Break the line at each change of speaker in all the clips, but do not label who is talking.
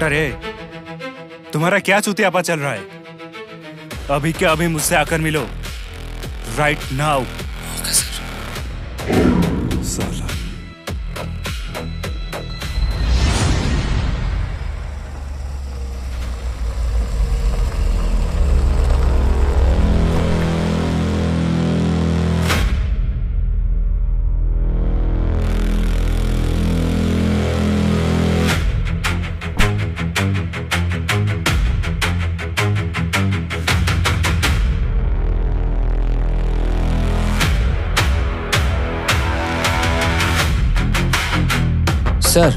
Doctor है, तुम्हारा क्या चुतियापा चल रहा है? अभी के अभी मुझसे आकर मिलो, राइट नाउ।
Okay sir.
साला
सर,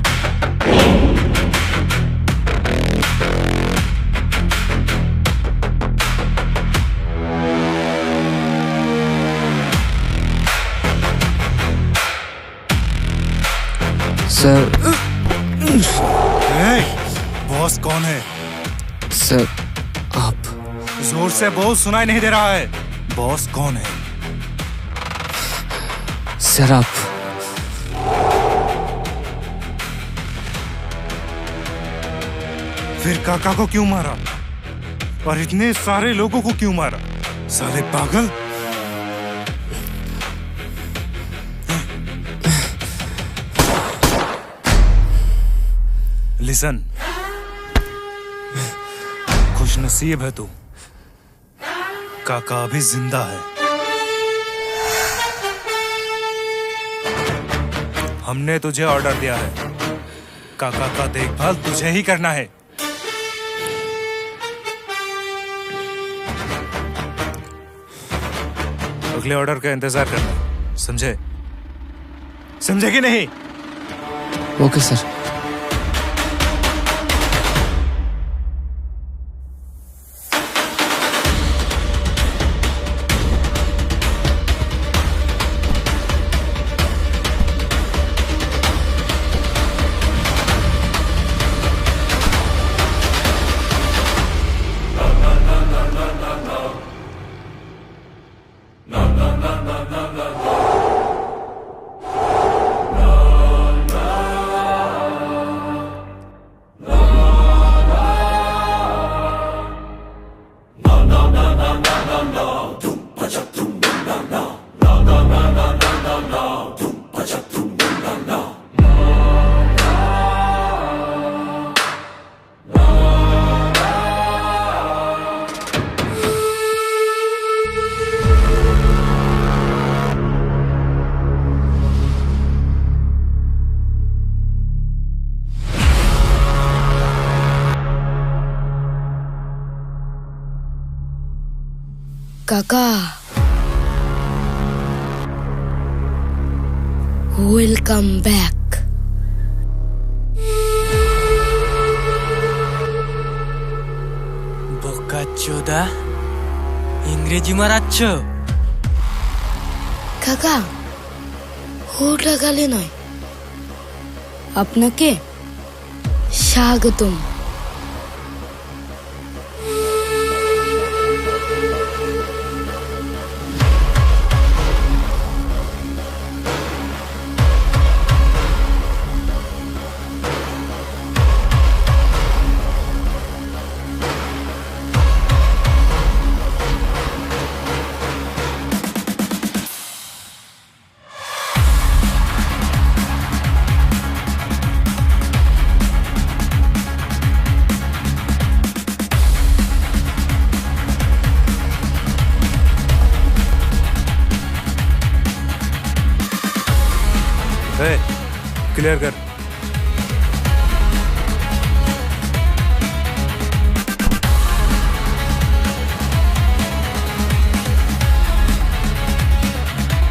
सर,
बॉस कौन है?
सर आप।
जोर से बोल, सुनाई नहीं दे रहा है। बॉस कौन है?
सर आप।
फिर काका को क्यों मारा और इतने सारे लोगों को क्यों मारा? साले पागल। लिसन, खुशनसीब है तू, काका अभी जिंदा है। हमने तुझे ऑर्डर दिया है, काका का देखभाल तुझे ही करना है। अगले ऑर्डर का इंतजार करना, समझे? समझे कि नहीं?
Okay sir.
काका, वेलकम बैक।
বোকাচোদা, ইংরেজি মারাচ্ছ?
কাকা, ওটা গালে নয়, আপনাকে স্বাগতম।
क्लियर कर।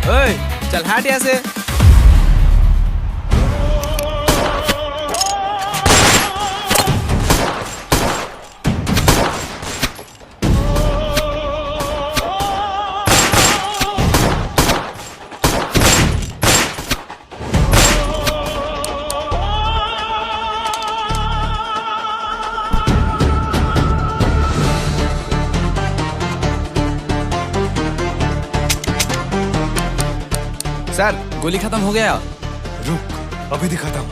ओए, चल हट यहाँ से। सर, गोली खत्म हो गया।
रुक, अभी दिखाता हूँ।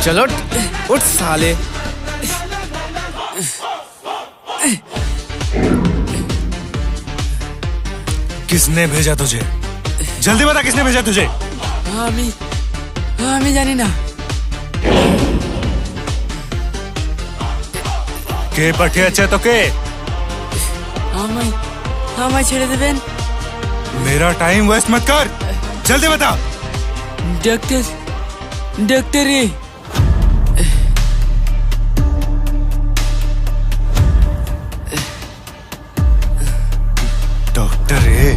चलो उठ साले।
किसने भेजा तुझे? जल्दी बता किसने भेजा तुझे?
আমি জানি না।
কে পাঠিয়েছে তোকে?
আমায় ছেড়ে দেবেন?
मेरा टाइम वेस्ट मत कर, जल्दी बता।
ডাক্তারে
डॉक्टर है।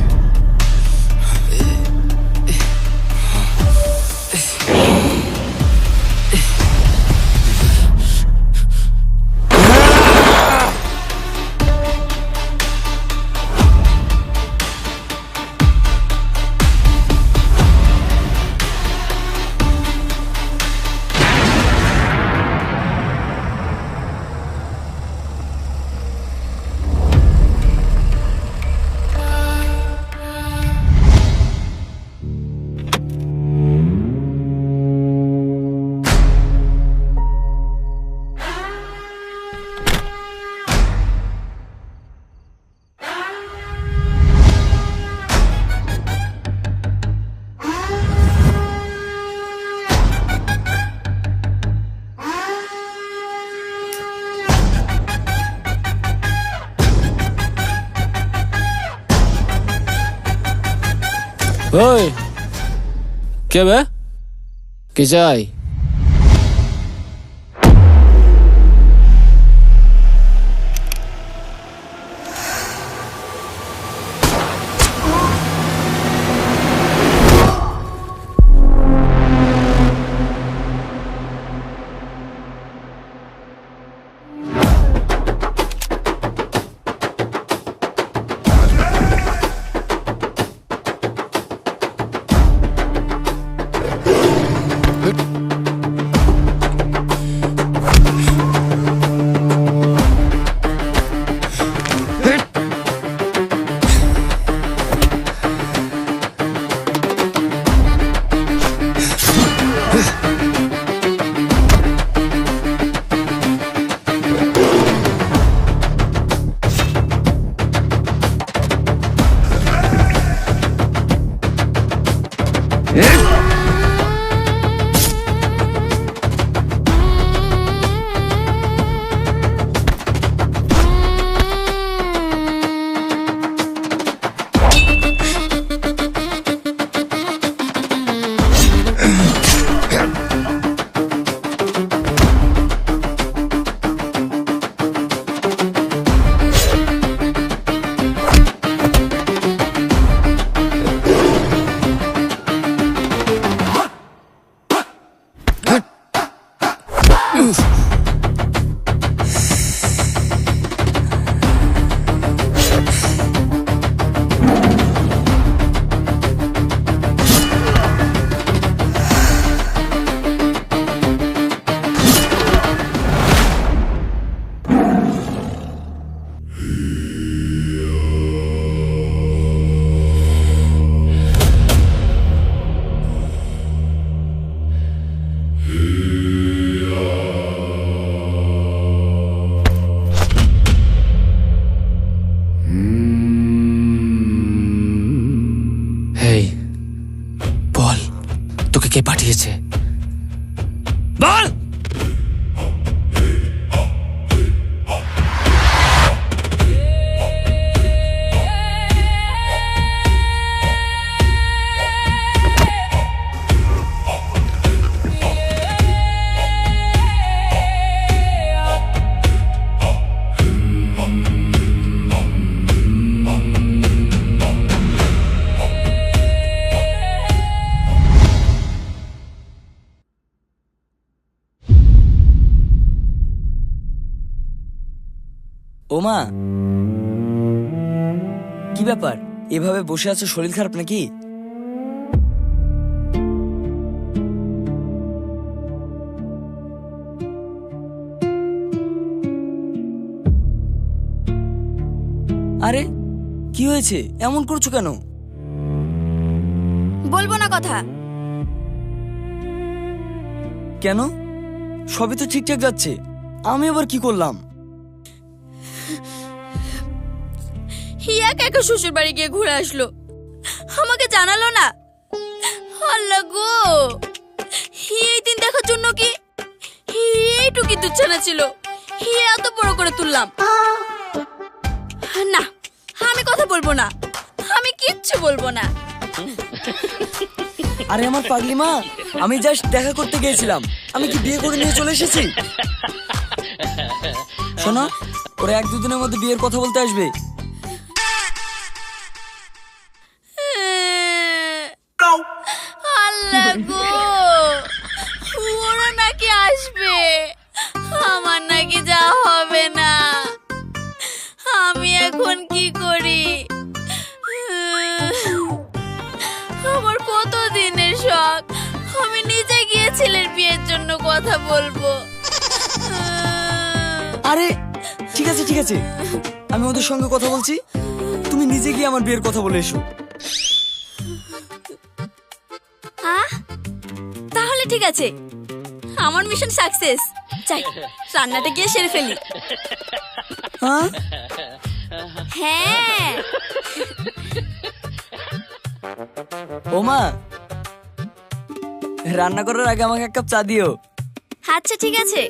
ওই কে বে? কি চাই? কে পাঠিয়েছে বল।
ওমা কি ব্যাপার, এভাবে বসে আছো? শরীর খারাপ নাকি? আরে কি হয়েছে, এমন করছো কেন?
বলবো না কথা।
কেন? সবই তো ঠিকঠাক যাচ্ছে, আমি আবার কি করলাম?
হিয়া একা শ্বশুর বাড়ি গিয়ে ঘুরে আসলো, আমাকে জানালো না। আল্লাহ গো, এই দিন দেখার জন্য কি এইটুকি দুচ্ছানা ছিল, হিয়া এত বড় করে তুললাম। না, আমি কথা বলবো না, আমি কিচ্ছু বলবো না।
আরে আমার পাগলি মা, আমি জাস্ট দেখা করতে গিয়েছিলাম, আমি কি বিয়ে করে নিয়ে চলে এসেছি? শোনো, ওরা 1-2 দিনের মধ্যে বিয়ের কথা বলতে আসবে।
আল্লাহ গো, ওরা নাকি আসবে, আমার নাকি যাওয়া হবে না। আমি এখন কি করি? আমার কত দিনের শখ, আমি নিজে গিয়ে ছেলের বিয়ের জন্য কথা বলবো।
আরে ঠিক আছে ঠিক আছে, আমি ওদের সঙ্গে কথা বলছি, তুমি নিজে গিয়ে আমার বিয়ের কথা বলে এসো।
তাহলে ঠিক আছে, আমার মিশন সাকসেস। চাই রান্নাটা গিয়ে সেরে ফেলি।
হ্যাঁ
হ্যাঁ।
ও মা, রান্না করার আগে আমাকে 1 কাপ চা দিও।
আচ্ছা ঠিক আছে।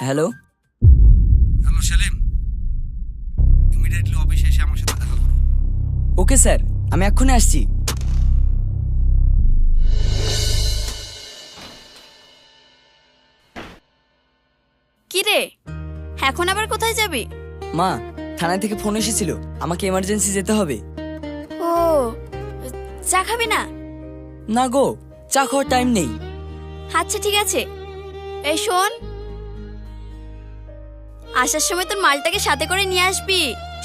হ্যালো
হ্যালো সেলিম, ইমিডিয়েটলি অফিসে এসে আমার সাথে দেখা করো।
ওকে স্যার, আমি এক্ষুনি আসছি।
কি রে, এখন আবার কোথায় যাবি?
মা, থানা থেকে ফোন এসেছিল, আমাকে এমার্জেন্সি যেতে হবে।
ও, চা খাবি না?
না গো, চা খাওয়ার টাইম নেই।
আচ্ছা ঠিক আছে। এই শোন, আসার সময় তোর মালটাকে সাথে করে নিয়ে আসবি,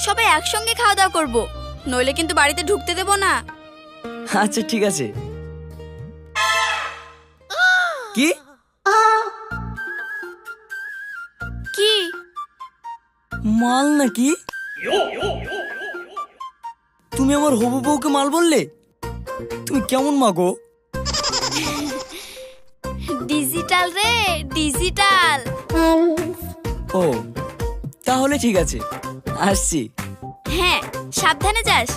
সবাই একসঙ্গে খাওয়া দাওয়া করবো, নইলে কিন্তু বাড়িতে ঢুকতে দেবো না।
আচ্ছা ঠিক আছে। কি
কি
মাল নাকি? তুমি আমার হবু বউকে মাল বললে? তুমি কেমন মা গো?
ডিজিটাল রে, ডিজিটাল।
ও, তাহলে ঠিক আছে, আসছি।
হ্যাঁ, সাবধানে যাস।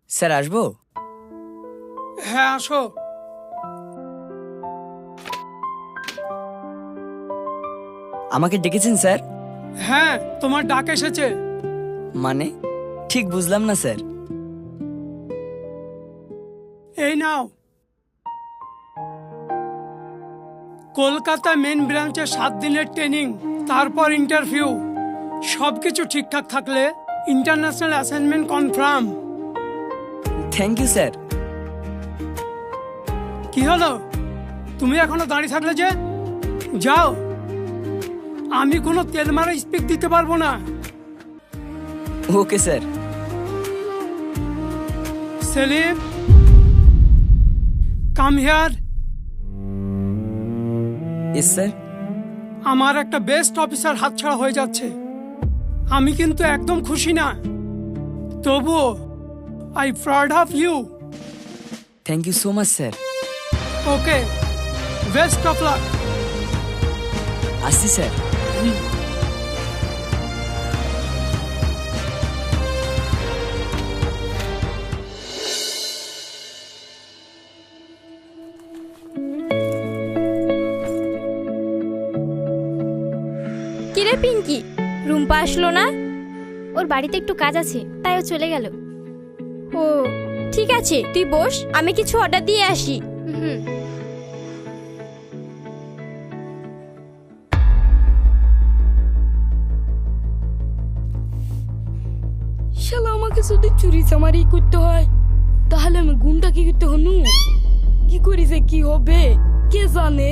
স্যার আসবো?
হ্যাঁ আসো।
আমাকে ডেকেছেন স্যার?
হ্যাঁ, তোমার ডাক এসেছে।
মানে ঠিক বুঝলাম না স্যার।
এই নাও, কলকাতা মেন ব্রাঞ্চে 7 দিনের ট্রেনিং, তারপর ইন্টারভিউ। সবকিছু ঠিকঠাক থাকলে international assignment confirm.
Thank you sir.
কি হলো, তুমি এখনো দাঁড়িয়ে থাকলে যে? যাও, আমি কোনো তেল মারা স্পিক দিতে পারবো না।
Okay sir.
Selim, come here.
Yes sir.
আমার একটা বেস্ট অফিসার হাতছাড়া হয়ে যাচ্ছে, আমি কিন্তু একদম খুশি না, তবুও I proud of you.
Thank you so much sir.
Okay, best of luck.
আসছি স্যার।
কিরে পিঙ্কি, রুম্পা আসলো না? ওর বাড়িতে একটু কাজ আছে, তাই ও চলে গেল। ও ঠিক আছে, তুই বস, আমি কিছু অর্ডার দিয়ে আসি। হুম।
শালা আমাকে শুধু চুরি চামারি করতে হয়, তাহলে আমি গুন্ডা কি করতে হনু? কি করি যে কি হবে কে জানে।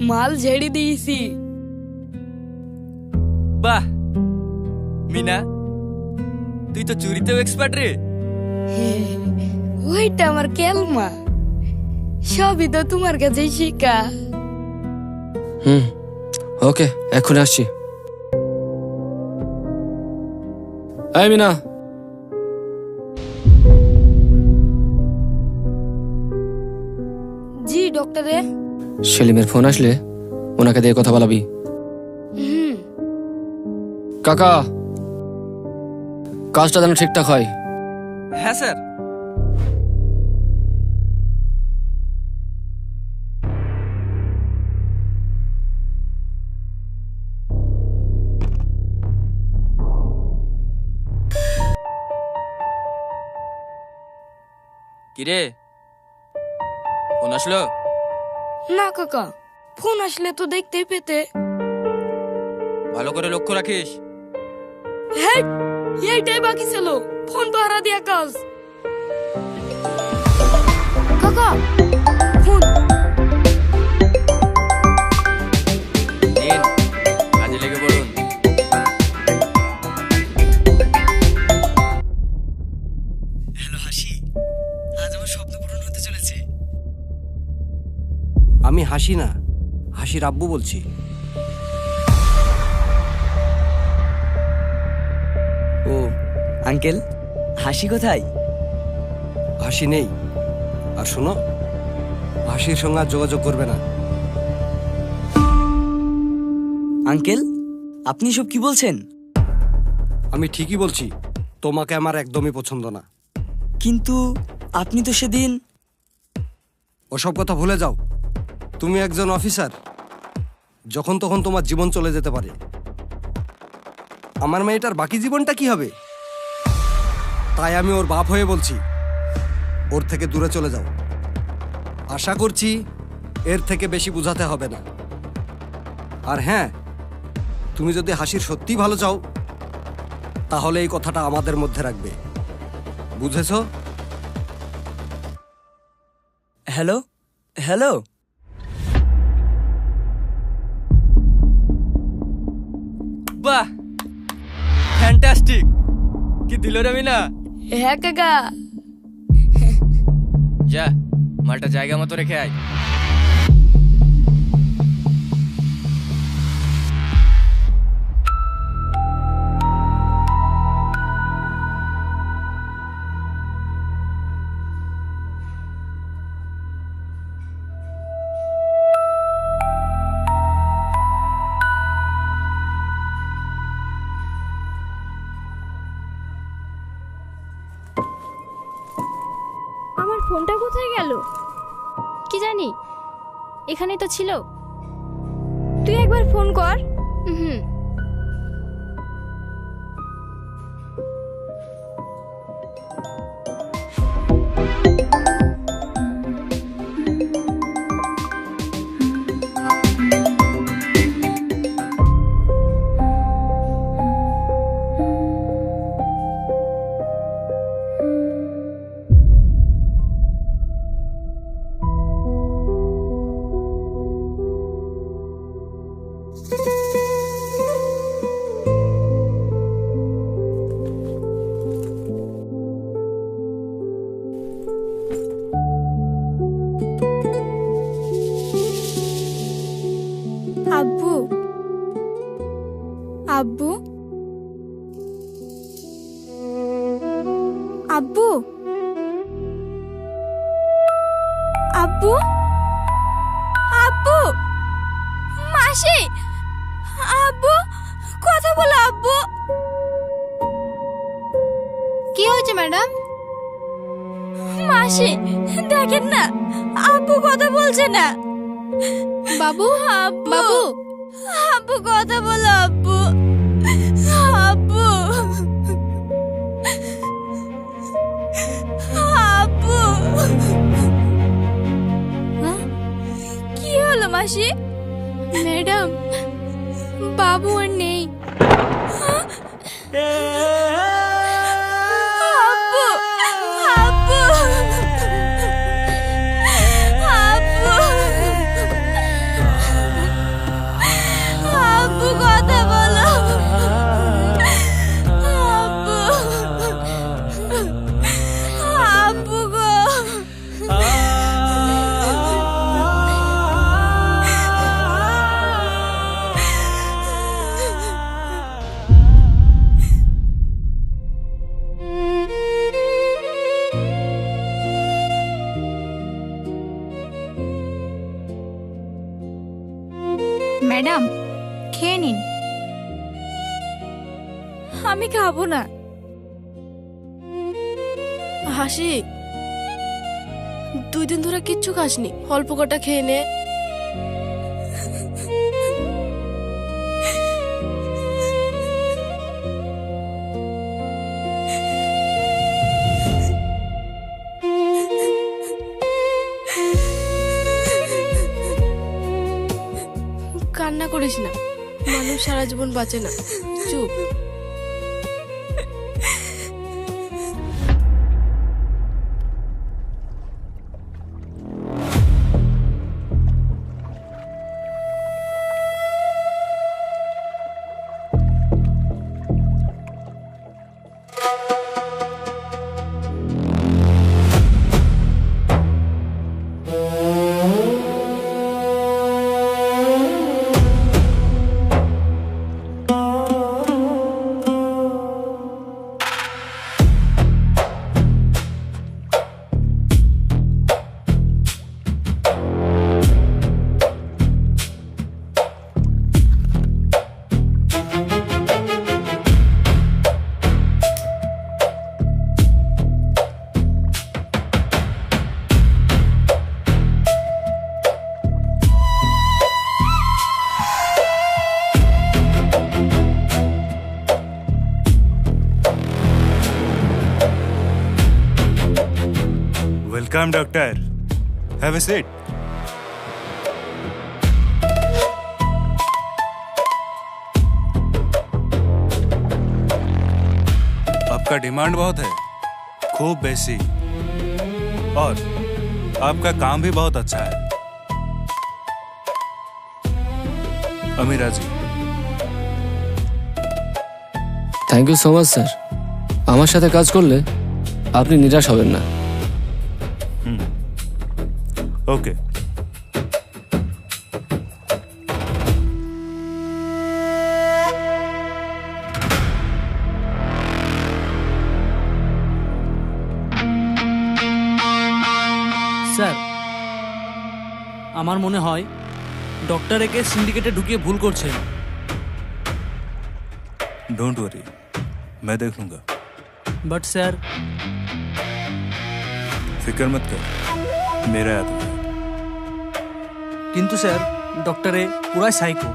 মাল ঝেড়ে দিয়েছি।
বাহ মিনা, তুই তো চুরিতেও এক্সপার্ট রে।
ওইটা আমার কেলমা, সবই তো তোমার কাছেই শিখা।
ওকে, এখন আসছি। এই মিনা,
জি ডক্টরে।
সেলিমের ফোন আসলে ওনাকে দিয়ে কথা বলাবি। কাকা, কাজটা যেন ঠিকঠাক হয়।
হ্যাঁ স্যার। কিরে, ফোন আসলো?
না কাকা, ফোন আসলে তো দেখতেই পেতে।
ভালো করে লক্ষ্য রাখিস।
হ্যাঁ, এইটাই বাকি ছিল, ফোন পাহারা দিয়া কাজ। কাকা ফোন।
নিন, কাজে লেগে পড়ুন। হ্যালো হাসি, আজ আমার স্বপ্ন পূরণ হতে চলেছে।
আমি হাসি না, হাসির আব্বু বলছি।
ও আঙ্কেল, হাসি কোথায়?
হাসি নেই। আর শোনো, হাসির সঙ্গে আর যোগাযোগ করবে না।
আঙ্কেল, আপনি সব কি বলছেন?
আমি ঠিকই বলছি, তোমাকে আমার একদমই পছন্দ না।
কিন্তু আপনি তো সেদিন।
ওসব কথা ভুলে যাও। তুমি একজন অফিসার, যখন তখন তোমার জীবন চলে যেতে পারে। আমার মেয়েটার বাকি জীবনটা কি হবে? তাই আমি ওর বাপ হয়ে বলছি, ওর থেকে দূরে চলে যাও। আশা করছি এর থেকে বেশি বোঝাতে হবে না। আর হ্যাঁ, তুমি যদি হাসির সত্যি ভালো চাও, তাহলে এই কথাটা আমাদের মধ্যে রাখবে, বুঝেছো?
হ্যালো হ্যালো, বাহ, ফ্যান্টাস্টিক। কি দিল রে মিনা?
হ্যাঁ কাকা।
যা, মালটা জায়গা মতো রেখে আয়।
আমার ফোনটা কোথায় গেল কি জানি, এখানেই তো ছিল। তুই একবার ফোন কর। আব্বু, আব্বু, আব্বু, আব্বু, আব্বু, মাসি, আব্বু, কথা বলো আব্বু। কি হয়েছে ম্যাডাম? মাসি দেখেন না, আব্বু কথা বলছে না। বাবু, বাবু, আব্বু কথা বলো আব্বু, আব্বু, আব্বু। কি হলো মাসি? ম্যাডাম, বাবু আর নেই। আব্বু, আব্বু, আব্বু।
ম্যাডাম খেয়ে নিন। আমি খাবো না।
হাসি, 2 দিন ধরে কিচ্ছু খাসনি, অল্প কটা খেয়ে নে। কান্না করিস না, মানুষ সারা জীবন বাঁচে না, চুপ।
Welcome, doctor. Have a seat. आपका डिमांड बहुत है, खूब बेसी, और आपका काम भी बहुत अच्छा है। Amira ji,
thank you so much sir. আমার সাথে কাজ করলে আপনি নিরাশ হবেন না।
ओके।
স্যার, আমার মনে হয় ডক্টর একে সিন্ডিকেটে ঢুকিয়ে ভুল করছেন।
डोंट वरी, मैं देख लूंगा।
বাট স্যার,
फिक्र मत कर, मेरा आदमी है।
কিন্তু স্যার ডক্টরে পুরাই সাইকো।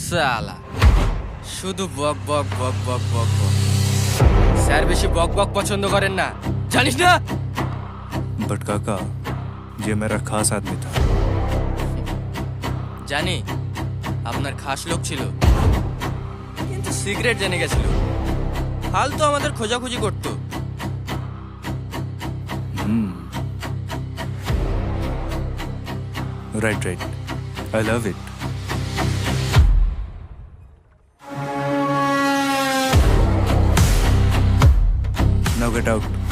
সালা শুধু বক বক বক বক বক বক। স্যার বেশি বক বক পছন্দ করেন না, জানিস না?
बट काका, ये मेरा खास आदमी था।
জানি আপনার খাস লোক ছিল, কিন্তু সিগারেট জেনে গেছিল, ফালতু আমাদের খোঁজাখুঁজি করতো।
Right right, I love it. Now get out.